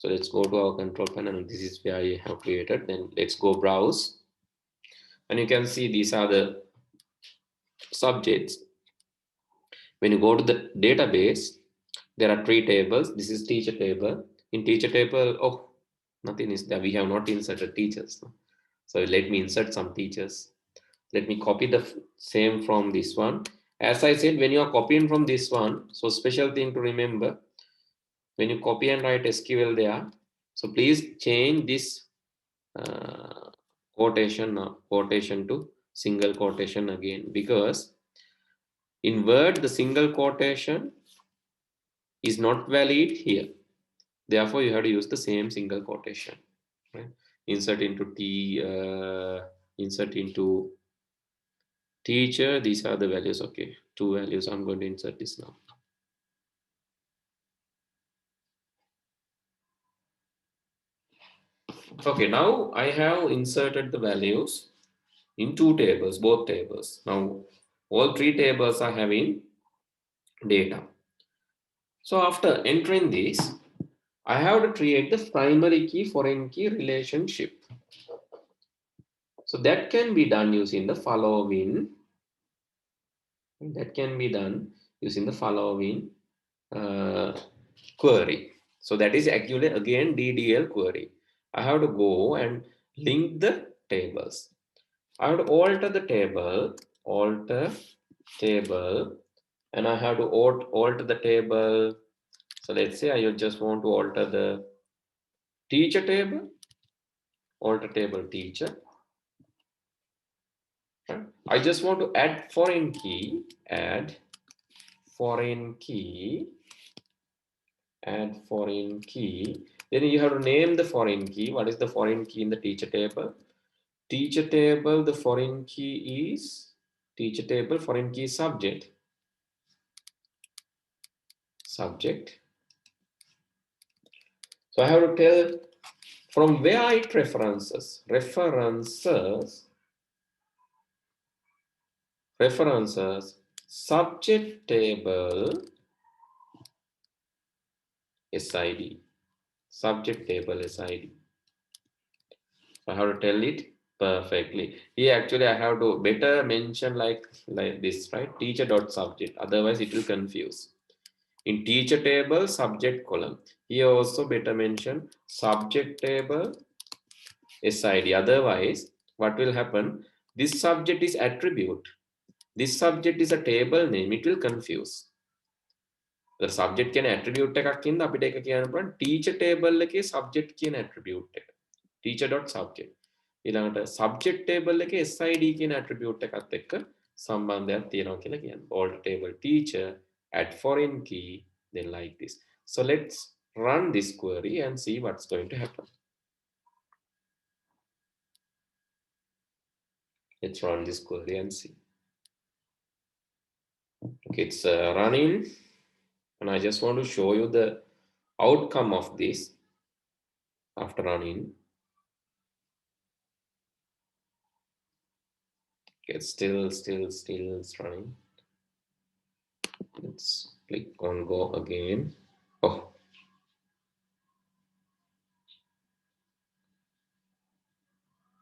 So let's go to our control panel. This is where I have created. Then let's go browse. And you can see these are the subjects. When you go to the database, there are three tables. This is teacher table. In teacher table, oh, nothing is there. We have not inserted teachers. So let me insert some teachers. Let me copy the same from this one. As I said, when you are copying from this one, so special thing to remember, when you copy and write SQL there, so please change this quotation to single quotation again, because in Word, the single quotation is not valid here. Therefore, you have to use the same single quotation. Right? Insert into insert into teacher. These are the values. Okay, two values. I'm going to insert this now. Okay, now I have inserted the values in two tables, both tables. Now, all three tables are having data. So after entering this, I have to create the primary key foreign key relationship. So that can be done using the following. That can be done using the following query. So that is actually again DDL query. I have to go and link the tables. I have to alter the table, and I have to alter the table. So let's say I just want to alter the teacher table, alter table teacher. I just want to add foreign key, add foreign key. Then you have to name the foreign key. What is the foreign key in the teacher table? Teacher table, the foreign key is teacher table, foreign key subject. Subject. So I have to tell from where it references. References subject table SID. Subject table SID. So I have to tell it perfectly. Here actually I have to better mention like this, right? Teacher dot subject. Otherwise it will confuse. In teacher table, subject column. Here also better mention subject table SID. Otherwise, what will happen? This subject is attribute. This subject is a table name. It will confuse. The subject can attribute එකක් ඉන්න අපිට එක කියන්න පුළුවන් teacher table එකේ subject කියන attribute එක. Teacher dot subject. ඊළඟට subject table එකේ SID කියන attribute එකත් එක්ක සම්බන්ධයක් තියෙනවා කියලා කියන්න. Alter table teacher, add foreign key, then like this. So let's run this query and see what's going to happen. Let's run this query and see. Okay, it's running, and I just want to show you the outcome of this after running. Okay, it's still running. Let's click on go again. Oh,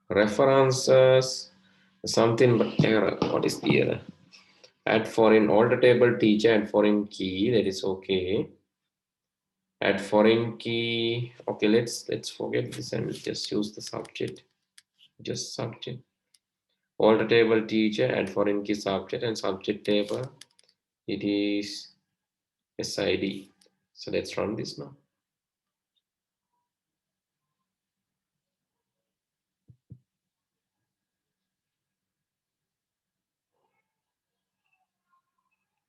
references something but error. What is the error? Add foreign alter table teacher and foreign key. That is okay. Add foreign key. Okay, let's forget this and just use the subject. Just subject. Alter table teacher, add foreign key subject, and subject table. It is SID. So let's run this now.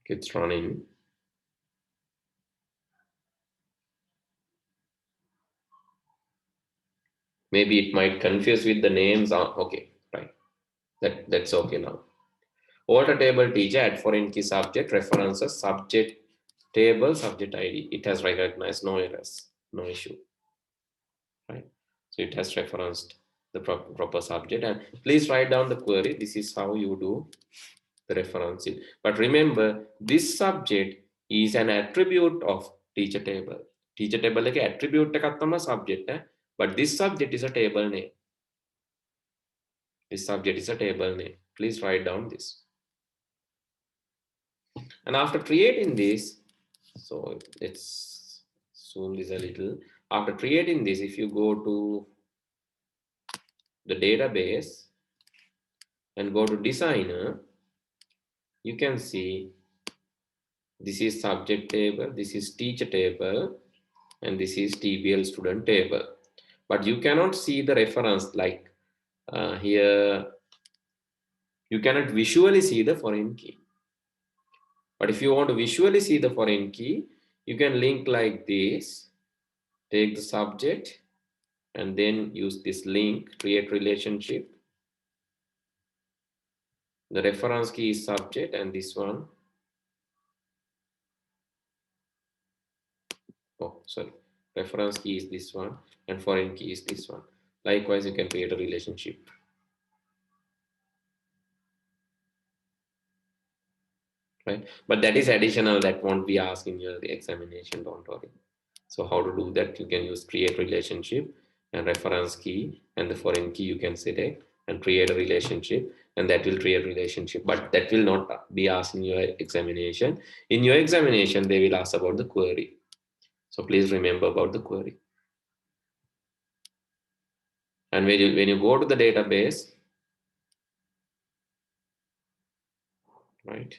It's running. Maybe it might confuse with the names. Okay, right. That's okay now. Alter table teacher, add foreign key subject, references, subject table, subject ID. It has recognized no errors, no issue. Right. So it has referenced the proper subject. And please write down the query. This is how you do the referencing. But remember, this subject is an attribute of teacher table. teacher table එක attribute එකක් තමයි subject but this subject is a table name. This subject is a table name. Please write down this. And after creating this, so let's zoom this a little. After creating this, if you go to the database and go to designer, you can see this is subject table, this is teacher table, and this is TBL student table. But you cannot see the reference like here, you cannot visually see the foreign key. But if you want to visually see the foreign key, you can link like this, take the subject, and then use this link, create relationship. The reference key is subject, and this one, oh, sorry, reference key is this one, and foreign key is this one. Likewise, you can create a relationship. Right? But that is additional, that won't be asked in your examination, don't worry. So how to do that? You can use create relationship and reference key and the foreign key you can select and create a relationship, and that will create relationship, but that will not be asked in your examination. In your examination, they will ask about the query. So please remember about the query. And when you go to the database, right?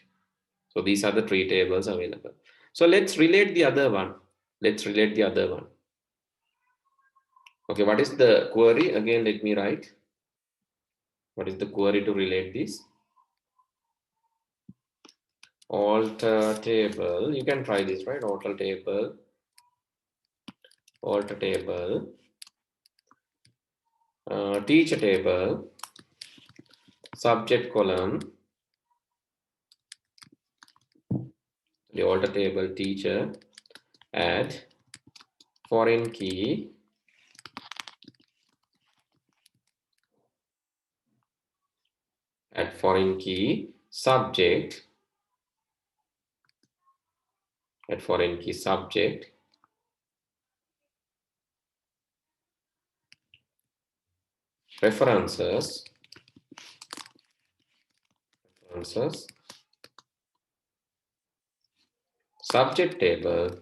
So these are the three tables available. So let's relate the other one. Let's relate the other one. Okay, what is the query? Again, let me write. What is the query to relate this? Alter table. You can try this, right? Alter table. Alter table. Teacher table. Subject column. The alter table teacher. Add foreign key. Add foreign key. Subject. Add foreign key subject. References. References. Subject table.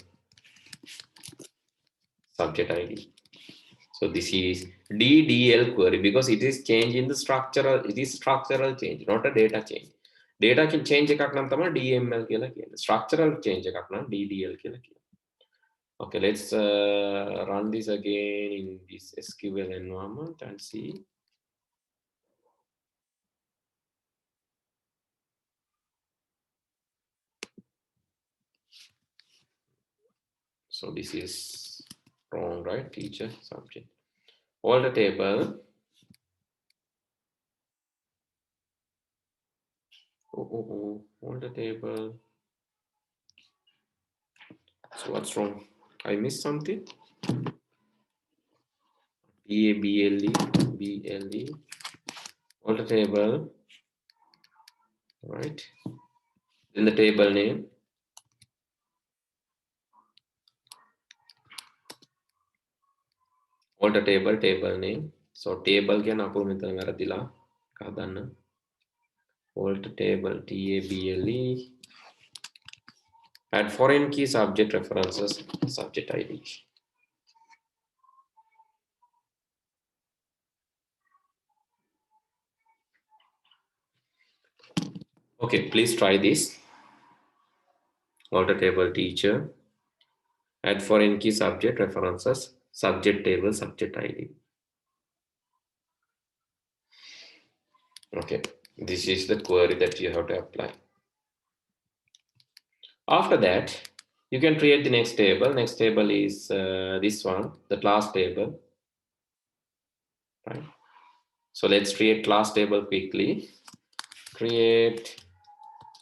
Subject ID. So this is DDL query because it is change in the structural, it is structural change, not a data change. Data can change එකක් නම් තමයි DML කියලා කියන්නේ. Structural change එකක් නම් DDL කියලා කියන්නේ. Okay, let's run this again in this SQL environment and see. So this is wrong, right? Teacher, subject. All the table. All the table. So what's wrong? I missed something. BLE, all the table, right? Then the table name. All the table name. So table කියන අපු මෙතන වැරදිලා හදන්න. All the table, TABLE. Add foreign key subject references, subject ID. Okay, please try this. All the table teacher. Add foreign key subject references, subject table, subject ID. Okay, this is the query that you have to apply. After that, you can create the next table. Next table is this one, the class table. Right? So let's create class table quickly. Create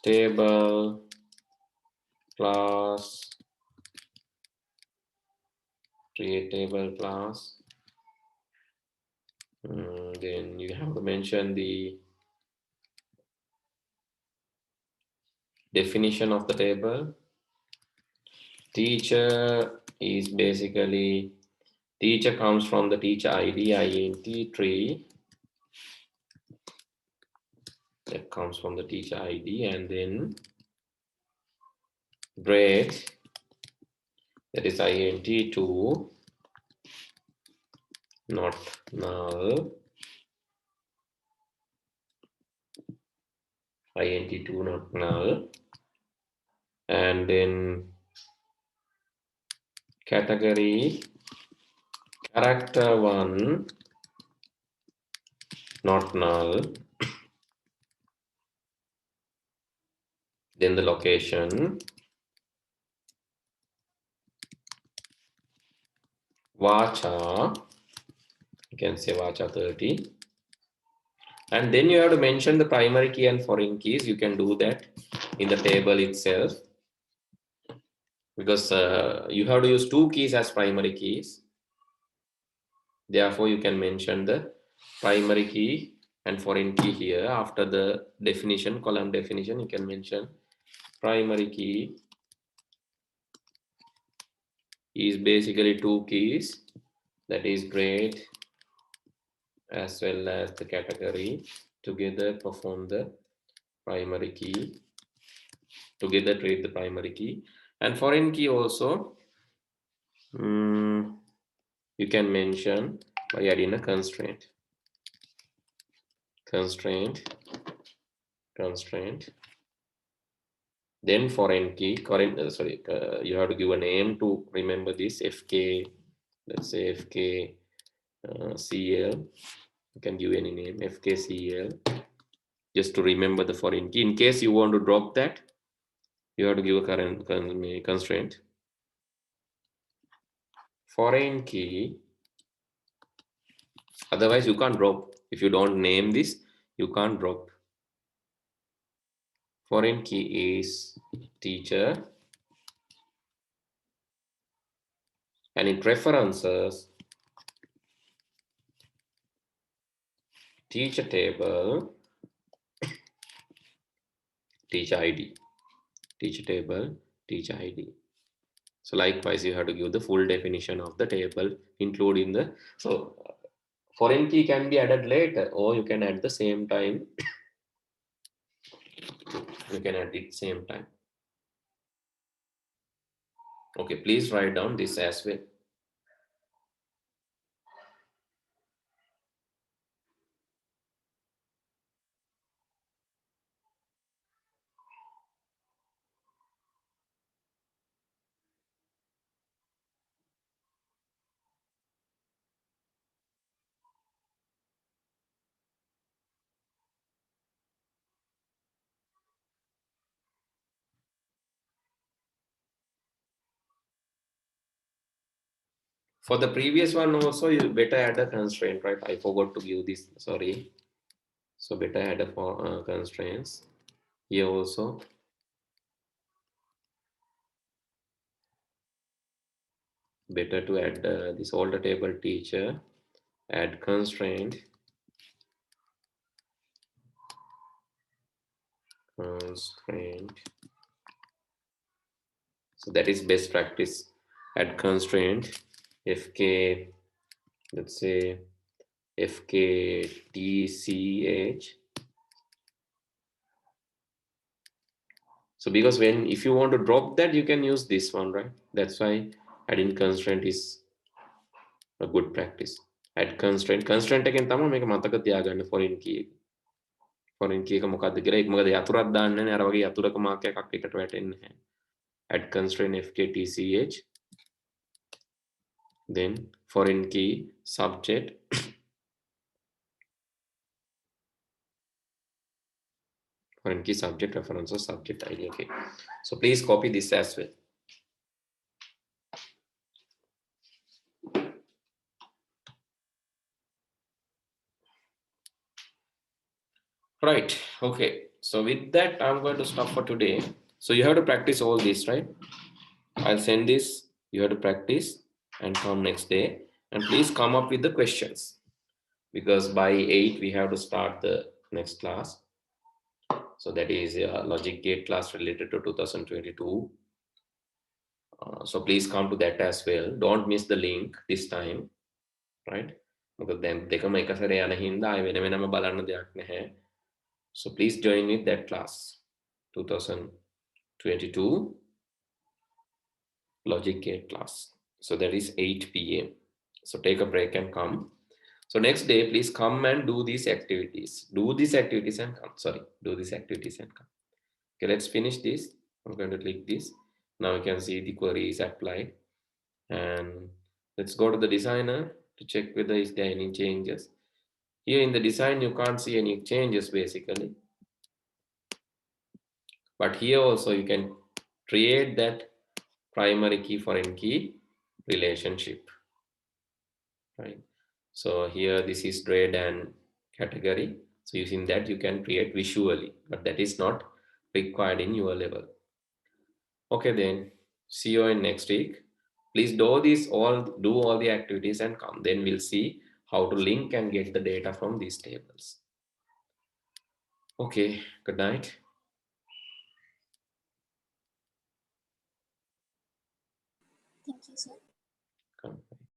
table class. Create table class. Then you have to mention the definition of the table. Teacher is basically teacher comes from the teacher ID, int tree, that comes from the teacher ID, and then grade, that is int2, not null, int2 not null, and then category character1 not null, then the location vacha, you can say vacha 30, and then you have to mention the primary key and foreign keys. You can do that in the table itself, because you have to use two keys as primary keys. Therefore, you can mention the primary key and foreign key here. After the definition, column definition, you can mention primary key is basically two keys, that is grade as well as the category, together perform the primary key, together treat the primary key. And foreign key also, you can mention by adding a constraint, then foreign key, you have to give a name to remember this, fk, let's say fk cl, you can give any name, fkcl, just to remember the foreign key. In case you want to drop that, you have to give a current constraint, foreign key, otherwise you can't drop. If you don't name this, you can't drop. Foreign key is teacher, and it references teacher table, teacher ID, teacher table, teacher ID. So likewise, you have to give the full definition of the table, including the, so foreign key can be added later, or you can add the same time. You can add it same time. Okay, please write down this as well. For the previous one also, you better add a constraint, right? I forgot to give this, sorry. So better add a for constraints here also. Better to add this older table teacher, add constraint, so that is best practice. Add constraint, fk, let's say fktch. So because if you want to drop that, you can use this one, right? That's why adding constraint is a good practice. Add constraint again තමයි මේක මතක තියාගන්න foreign key එක. foreign key එක මොකක්ද කියලා, ඒක මොකද යතුරක් දාන්නේ නැහැ, අර වගේ යතුරක මාක් එකක් එකට වැටෙන්නේ නැහැ. Add constraint fktch, then foreign key subject, foreign key subject reference or subject ID. Okay, so please copy this as well. Right, okay, so with that I'm going to stop for today. So you have to practice all this, right? I'll send this, you have to practice and come next day, and please come up with the questions, because by 8 we have to start the next class. So that is a logic gate class related to 2022. So please come to that as well. Don't miss the link this time, right? Because then දෙකම එක සැරේ යන හින්දා ආයෙ වෙන වෙනම බලන්න දෙයක් නැහැ. So please join with that class. 2022 Logic Gate class. So that is 8 p.m. So take a break and come. So next day, please come and do these activities. Do these activities and come. Sorry, do these activities and come. Okay, let's finish this. I'm going to click this. Now you can see the query is applied. And let's go to the designer to check whether is there any changes. Here in the design, you can't see any changes basically. But here also you can create that primary key foreign key relationship, right? So here this is grade and category. So using that you can create visually, but that is not required in your level. Okay, then see you in next week. Please do all the activities and come. Then we'll see how to link and get the data from these tables. Okay, good night. Thank you, sir. Come.